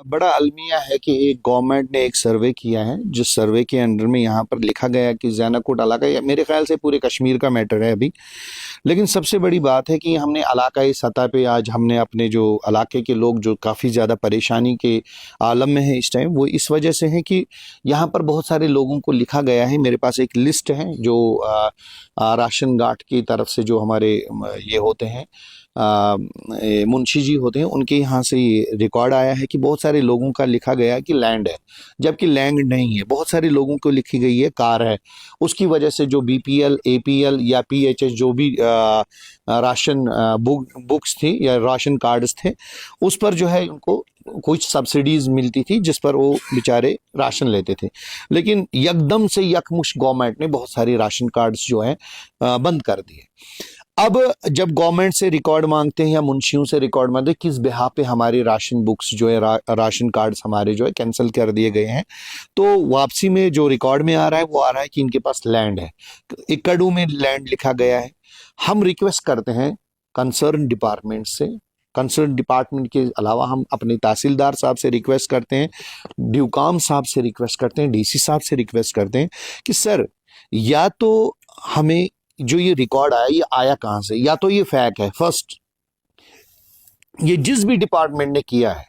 बड़ा अलमिया है कि एक गवर्नमेंट ने एक सर्वे किया है, जिस सर्वे के अंडर में यहाँ पर लिखा गया है कि ज़ैनाकोट इलाका, या मेरे ख्याल से पूरे कश्मीर का मैटर है अभी। लेकिन सबसे बड़ी बात है कि हमने इलाकाई सतह पे आज हमने अपने जो इलाके के लोग जो काफ़ी ज़्यादा परेशानी के आलम में है इस टाइम, वो इस वजह से है कि यहाँ पर बहुत सारे लोगों को लिखा गया है। मेरे पास एक लिस्ट है जो राशन गार्ड की तरफ से जो हमारे ये होते हैं, मुंशी जी होते हैं, उनके यहाँ से ये रिकॉर्ड आया है कि बहुत सारे लोगों का लिखा गया है कि लैंड है, जबकि लैंड नहीं है। बहुत सारे लोगों को लिखी गई है कार है। उसकी वजह से जो बीपीएल, एपीएल या पीएचएस जो भी राशन बुक्स थी या राशन कार्ड्स थे, उस पर जो है उनको कुछ सब्सिडीज मिलती थी जिस पर वो बेचारे राशन लेते थे। लेकिन एकदम से यकमुश्त गवर्नमेंट ने बहुत सारे राशन कार्ड्स जो है बंद कर दिए। अब जब गवर्नमेंट से रिकॉर्ड मांगते हैं या मुंशियों से रिकॉर्ड मांगते हैं किस बिहा पे हमारे राशन बुक्स जो है राशन कार्ड्स हमारे जो है कैंसिल कर दिए गए हैं, तो वापसी में जो रिकॉर्ड में आ रहा है वो आ रहा है कि इनके पास लैंड है, एकड़ों में लैंड लिखा गया है। हम रिक्वेस्ट करते हैं कंसर्न डिपार्टमेंट से, कंसर्न डिपार्टमेंट के अलावा हम अपने तहसीलदार साहब से रिक्वेस्ट करते हैं, ड्यूकाम साहब से रिक्वेस्ट करते हैं, डीसी साहब से रिक्वेस्ट करते हैं कि सर, या तो हमें जो ये रिकॉर्ड आया ये आया कहां से, या तो ये फेक है। फर्स्ट, ये जिस भी डिपार्टमेंट ने किया है,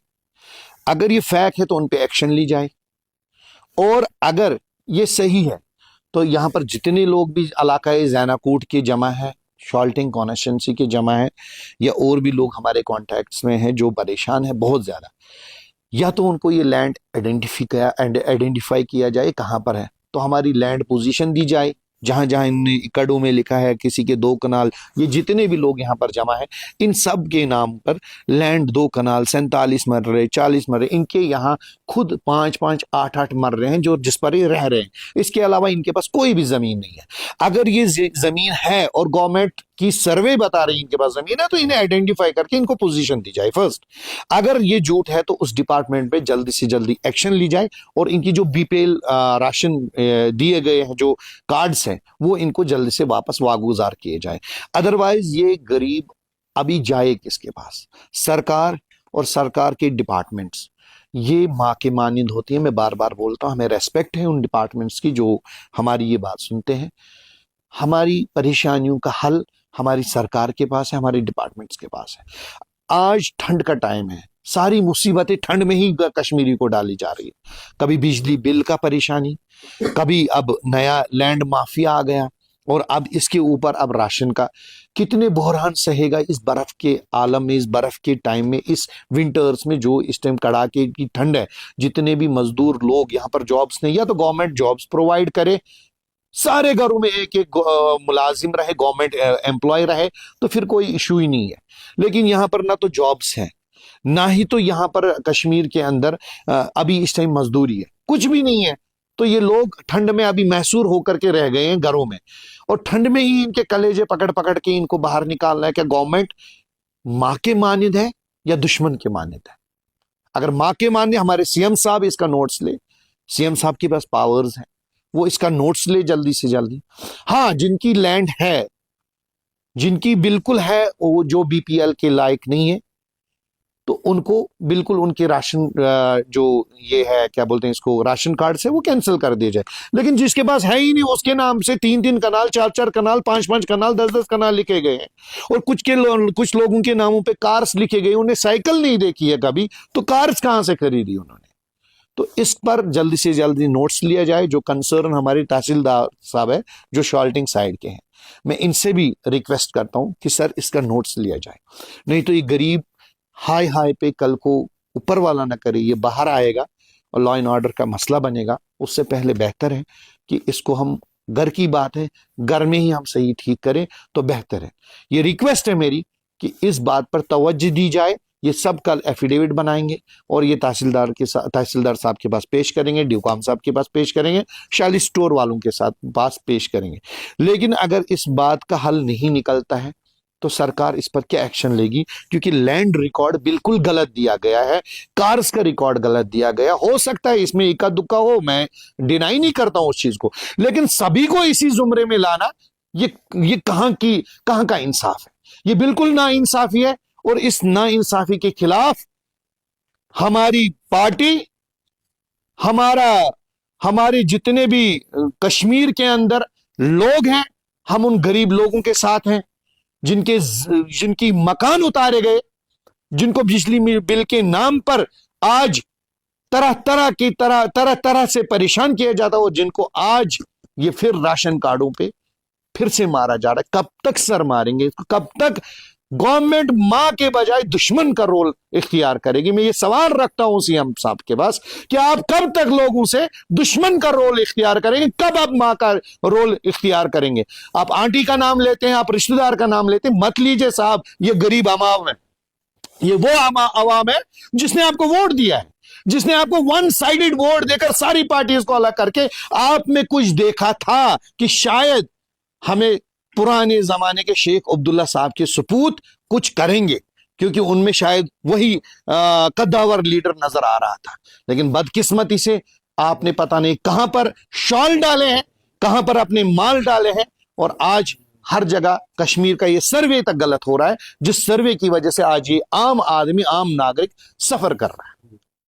अगर ये फेक है तो उन पे एक्शन ली जाए, और अगर ये सही है तो यहां पर जितने लोग भी इलाकाए ज़ैनाकोट के जमा है, शॉल्टिंग कॉन्स्टिट्यूंसी के जमा है, या और भी लोग हमारे कॉन्टैक्ट्स में हैं जो परेशान है बहुत ज्यादा, या तो उनको ये लैंड आइडेंटिफाई किया जाए कहां पर है, तो हमारी लैंड पोजीशन दी जाए जहां जहां इन इकड़ों में लिखा है किसी के 2 कनाल, ये जितने भी लोग यहाँ पर जमा है इन सब के नाम पर लैंड 2 कनाल 47 मर रहे, 40 मर रहे, इनके यहाँ खुद 5-5, 8-8 मर रहे हैं जो जिस पर ये रह रहे हैं। इसके अलावा इनके पास कोई भी जमीन नहीं है। अगर ये जमीन है और गवर्नमेंट की सर्वे बता रही है इनके पास जमीन है, तो इन्हें आइडेंटिफाई करके इनको पोजीशन दी जाए फर्स्ट। अगर ये झूठ है तो उस डिपार्टमेंट पे जल्दी से जल्दी एक्शन ली जाए, और इनकी जो बीपीएल राशन दिए गए हैं जो कार्ड्स हैं वो इनको जल्दी से वापस वागुजार किए जाए। अदरवाइज ये गरीब अभी जाए किसके पास? सरकार और सरकार के डिपार्टमेंट्स ये माँ के मानिंद होती है। मैं बार बार बोलता हूँ, हमें रेस्पेक्ट है उन डिपार्टमेंट्स की जो हमारी ये बात सुनते हैं। हमारी परेशानियों का हल हमारी सरकार के पास है, हमारे डिपार्टमेंट्स के पास है। आज ठंड का टाइम है, सारी मुसीबतें ठंड में ही कश्मीरी को डाली जा रही है। कभी बिजली बिल का परेशानी, कभी अब नया लैंड माफिया आ गया, और अब इसके ऊपर अब राशन का। कितने बहरान सहेगा इस बर्फ के आलम में, इस बर्फ के टाइम में, इस विंटर्स में जो इस टाइम कड़ाके की ठंड है। जितने भी मजदूर लोग यहाँ पर जॉब्स नहीं, या तो गवर्नमेंट जॉब्स प्रोवाइड करे, सारे घरों में एक एक मुलाजिम रहे, गवर्नमेंट एम्प्लॉय रहे, तो फिर कोई इशू ही नहीं है। लेकिन यहाँ पर ना तो जॉब्स हैं, ना ही तो यहाँ पर कश्मीर के अंदर अभी इस टाइम मजदूरी है, कुछ भी नहीं है। तो ये लोग ठंड में अभी मैसूर होकर के रह गए हैं घरों में, और ठंड में ही इनके कलेजे पकड़ पकड़ के इनको बाहर निकालना है। क्या गवर्नमेंट माँ के मानिंद है या दुश्मन के मानिंद है? अगर माँ के मानिंद, हमारे सीएम साहब इसका नोट्स ले, सीएम साहब के पास पावर्स हैं, वो इसका नोट्स ले जल्दी से जल्दी। हाँ, जिनकी लैंड है, जिनकी बिल्कुल है, वो जो बीपीएल के लायक नहीं है, तो उनको बिल्कुल उनके राशन जो ये है क्या बोलते हैं इसको, राशन कार्ड से वो कैंसिल कर दिया जाए। लेकिन जिसके पास है ही नहीं, उसके नाम से 3-3 कनाल, 4-4 कनाल, 5-5 कनाल, 10-10 कनाल लिखे गए हैं। और कुछ लोगों के नामों पे कार्स लिखे गए, उन्हें साइकिल नहीं देखी है कभी, तो कार्स कहां से खरीदी उन्होंने? तो इस पर जल्दी से जल्दी नोट्स लिया जाए। जो कंसर्न हमारे तहसीलदार साहब है जो शॉल्टिंग साइड के हैं, मैं इनसे भी रिक्वेस्ट करता हूं कि सर इसका नोट्स लिया जाए, नहीं तो ये गरीब हाय हाय पे कल को ऊपर वाला ना करे, ये बाहर आएगा और लॉ एंड ऑर्डर का मसला बनेगा। उससे पहले बेहतर है कि इसको हम, घर की बात है, घर में ही हम सही ठीक करें तो बेहतर है। ये रिक्वेस्ट है मेरी कि इस बात पर तवज्जो दी जाए। ये सब कल एफिडेविट बनाएंगे और ये तहसीलदार साहब के पास पेश करेंगे, ड्यूकाम साहब के पास पेश करेंगे, शाली स्टोर वालों के साथ पास पेश करेंगे। लेकिन अगर इस बात का हल नहीं निकलता है तो सरकार इस पर क्या एक्शन लेगी? क्योंकि लैंड रिकॉर्ड बिल्कुल गलत दिया गया है, कार्स का रिकॉर्ड गलत दिया गया। हो सकता है इसमें इक्का दुक्का हो, मैं डिनाई नहीं करता हूं उस चीज को, लेकिन सभी को इसी जुमरे में लाना, ये कहां का इंसाफ है? ये बिल्कुल ना इंसाफी है, और इस ना इंसाफी के खिलाफ हमारी पार्टी, हमारे जितने भी कश्मीर के अंदर लोग हैं, हम उन गरीब लोगों के साथ हैं जिनकी मकान उतारे गए, जिनको बिजली बिल के नाम पर आज तरह तरह से परेशान किया जाता हो, जिनको आज ये फिर राशन कार्डों पे फिर से मारा जा रहा है। कब तक सर मारेंगे? कब तक गवर्नमेंट मां के बजाय दुश्मन का रोल इख्तियार करेगी? मैं ये सवाल रखता हूं सीएम साहब के पास कि आप कब तक लोगों से दुश्मन का रोल इख्तियार करेंगे? कब आप मां का रोल इख्तियार करेंगे? आप आंटी का नाम लेते हैं, आप रिश्तेदार का नाम लेते हैं, मत लीजिए साहब। ये गरीब अवाम है, ये वो अवाम है जिसने आपको वोट दिया है, जिसने आपको वन साइडेड वोट देकर सारी पार्टीज को अलग करके आप में कुछ देखा था कि शायद हमें पुराने जमाने के शेख अब्दुल्ला साहब के सपूत कुछ करेंगे, क्योंकि उनमें शायद वही कद्दावर लीडर नजर आ रहा था। लेकिन बदकिस्मती से आपने पता नहीं कहां पर शॉल डाले हैं, कहां पर अपने माल डाले हैं, और आज हर जगह कश्मीर का ये सर्वे तक गलत हो रहा है, जिस सर्वे की वजह से आज ये आम आदमी, आम नागरिक सफर कर रहा है।